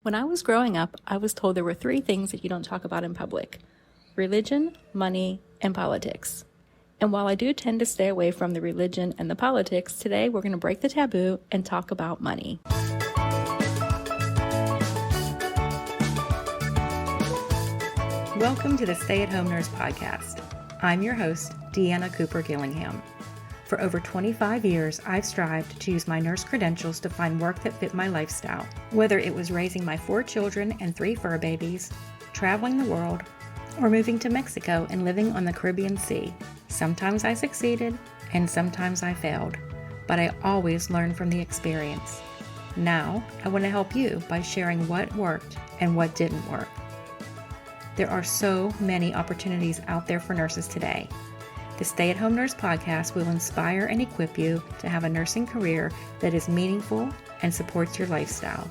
When I was growing up, I was told there were three things that you don't talk about in public: religion, money, and politics. And while I do tend to stay away from the religion and the politics, today we're going to break the taboo and talk about money. Welcome to the Stay at Home Nurse Podcast. I'm your host, Deanna Cooper Gillingham. For over 25 years, I've strived to use my nurse credentials to find work that fit my lifestyle. Whether it was raising my 4 children and 3 fur babies, traveling the world, or moving to Mexico and living on the Caribbean Sea. Sometimes I succeeded, and sometimes I failed, but I always learned from the experience. Now, I want to help you by sharing what worked and what didn't work. There are so many opportunities out there for nurses today. The Stay at Home Nurse Podcast will inspire and equip you to have a nursing career that is meaningful and supports your lifestyle.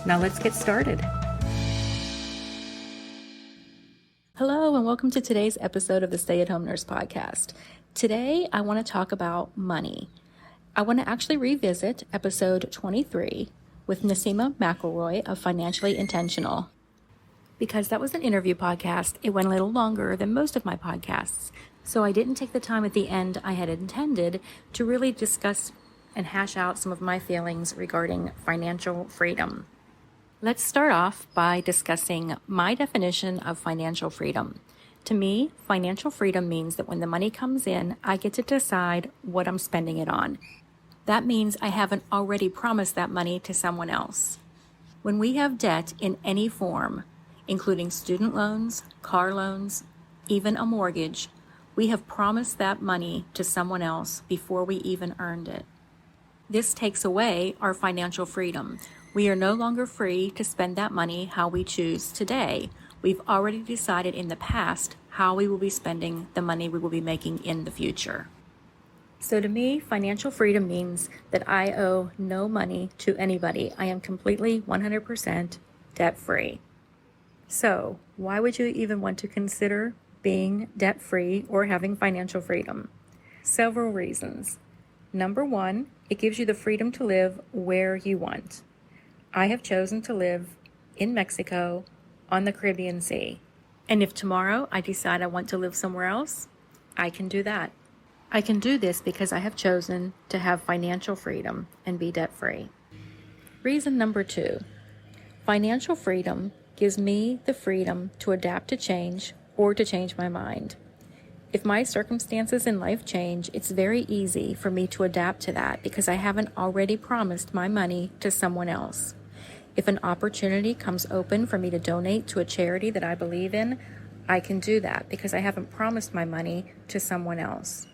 Now let's get started. Hello and welcome to today's episode of the Stay at Home Nurse Podcast. Today I want to talk about money. I want to actually revisit episode 23 with Nesima McElroy of Financially Intentional. Because that was an interview podcast, it went a little longer than most of my podcasts. So I didn't take the time at the end I had intended to really discuss and hash out some of my feelings regarding financial freedom. Let's start off by discussing my definition of financial freedom. To me, financial freedom means that when the money comes in, I get to decide what I'm spending it on. That means I haven't already promised that money to someone else. When we have debt in any form, including student loans, car loans, even a mortgage, we have promised that money to someone else before we even earned it. This takes away our financial freedom. We are no longer free to spend that money how we choose today. We've already decided in the past how we will be spending the money we will be making in the future. So to me, financial freedom means that I owe no money to anybody. I am completely 100% debt-free. So why would you even want to consider being debt-free or having financial freedom? Several reasons. Number one, it gives you the freedom to live where you want. I have chosen to live in Mexico on the Caribbean Sea. And if tomorrow I decide I want to live somewhere else, I can do that. I can do this because I have chosen to have financial freedom and be debt-free. Reason number 2, financial freedom gives me the freedom to adapt to change or to change my mind. If my circumstances in life change, it's very easy for me to adapt to that because I haven't already promised my money to someone else. If an opportunity comes open for me to donate to a charity that I believe in, I can do that because I haven't promised my money to someone else.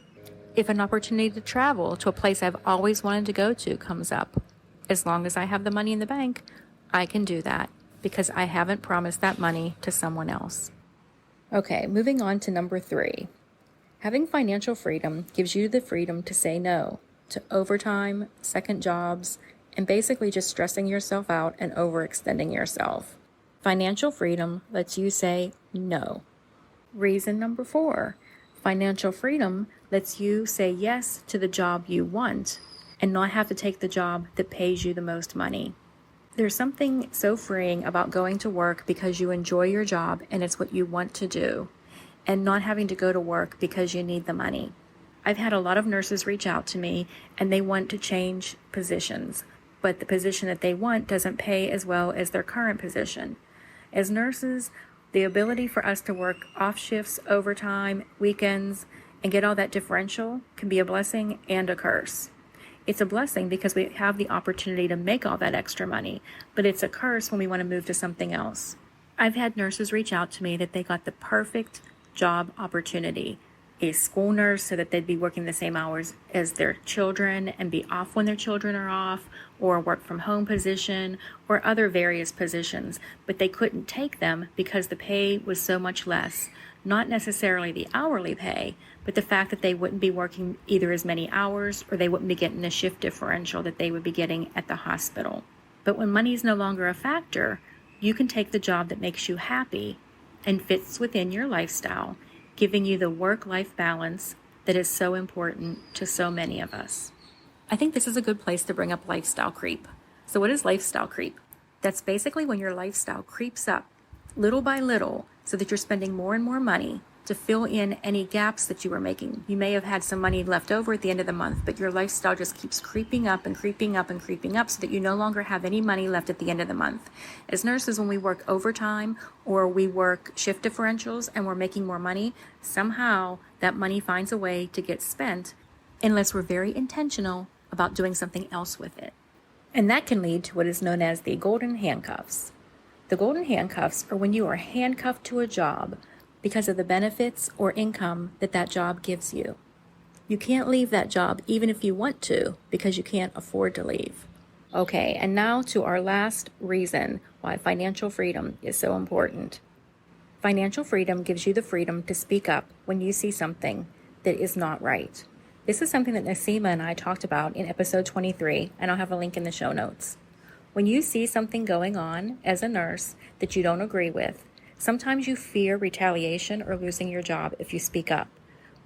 If an opportunity to travel to a place I've always wanted to go to comes up, as long as I have the money in the bank, I can do that because I haven't promised that money to someone else. Okay, moving on to number 3. Having financial freedom gives you the freedom to say no to overtime, second jobs, and basically just stressing yourself out and overextending yourself. Financial freedom lets you say no. Reason number 4, financial freedom lets you say yes to the job you want and not have to take the job that pays you the most money. There's something so freeing about going to work because you enjoy your job and it's what you want to do, and not having to go to work because you need the money. I've had a lot of nurses reach out to me and they want to change positions, but the position that they want doesn't pay as well as their current position. As nurses, the ability for us to work off shifts, overtime, weekends, and get all that differential can be a blessing and a curse. It's a blessing because we have the opportunity to make all that extra money, but it's a curse when we want to move to something else. I've had nurses reach out to me that they got the perfect job opportunity, a school nurse so that they'd be working the same hours as their children and be off when their children are off, or a work from home position, or other various positions, but they couldn't take them because the pay was so much less. Not necessarily the hourly pay, but the fact that they wouldn't be working either as many hours or they wouldn't be getting the shift differential that they would be getting at the hospital. But when money is no longer a factor, you can take the job that makes you happy and fits within your lifestyle, giving you the work-life balance that is so important to so many of us. I think this is a good place to bring up lifestyle creep. So what is lifestyle creep? That's basically when your lifestyle creeps up little by little so that you're spending more and more money to fill in any gaps that you were making. You may have had some money left over at the end of the month, but your lifestyle just keeps creeping up and creeping up and creeping up so that you no longer have any money left at the end of the month. As nurses, when we work overtime or we work shift differentials and we're making more money, somehow that money finds a way to get spent unless we're very intentional about doing something else with it. And that can lead to what is known as the golden handcuffs. The golden handcuffs are when you are handcuffed to a job because of the benefits or income that that job gives you. You can't leave that job even if you want to because you can't afford to leave. Okay, and now to our last reason why financial freedom is so important. Financial freedom gives you the freedom to speak up when you see something that is not right. This is something that Nesima and I talked about in episode 23, and I'll have a link in the show notes. When you see something going on as a nurse that you don't agree with, sometimes you fear retaliation or losing your job if you speak up.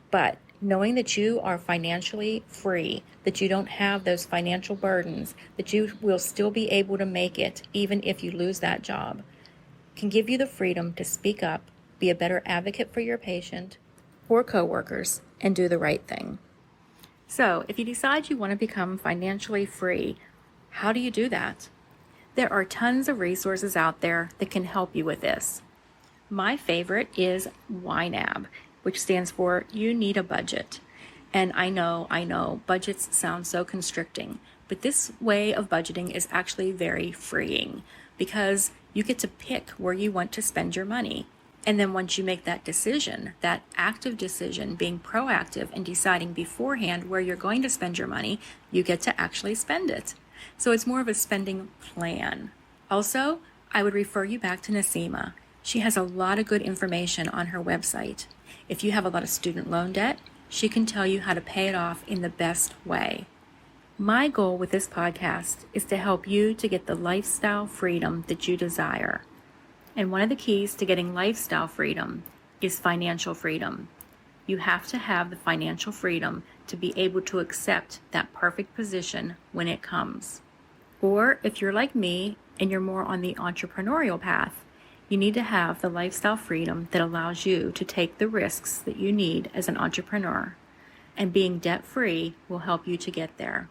But knowing that you are financially free, that you don't have those financial burdens, that you will still be able to make it even if you lose that job, can give you the freedom to speak up, be a better advocate for your patient or coworkers, and do the right thing. So, if you decide you want to become financially free, how do you do that? There are tons of resources out there that can help you with this. My favorite is YNAB, which stands for You Need a Budget. And I know, budgets sound so constricting, but this way of budgeting is actually very freeing because you get to pick where you want to spend your money. And then once you make that decision, that active decision, being proactive and deciding beforehand where you're going to spend your money, you get to actually spend it. So it's more of a spending plan. Also, I would refer you back to Nesima. She has a lot of good information on her website. If you have a lot of student loan debt, she can tell you how to pay it off in the best way. My goal with this podcast is to help you to get the lifestyle freedom that you desire. And one of the keys to getting lifestyle freedom is financial freedom. You have to have the financial freedom to be able to accept that perfect position when it comes. Or if you're like me and you're more on the entrepreneurial path, you need to have the lifestyle freedom that allows you to take the risks that you need as an entrepreneur. And being debt-free will help you to get there.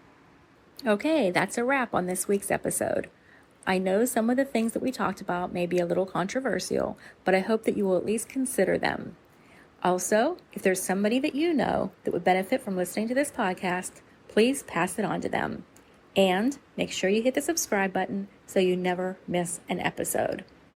Okay, that's a wrap on this week's episode. I know some of the things that we talked about may be a little controversial, but I hope that you will at least consider them. Also, if there's somebody that you know that would benefit from listening to this podcast, please pass it on to them. And make sure you hit the subscribe button so you never miss an episode.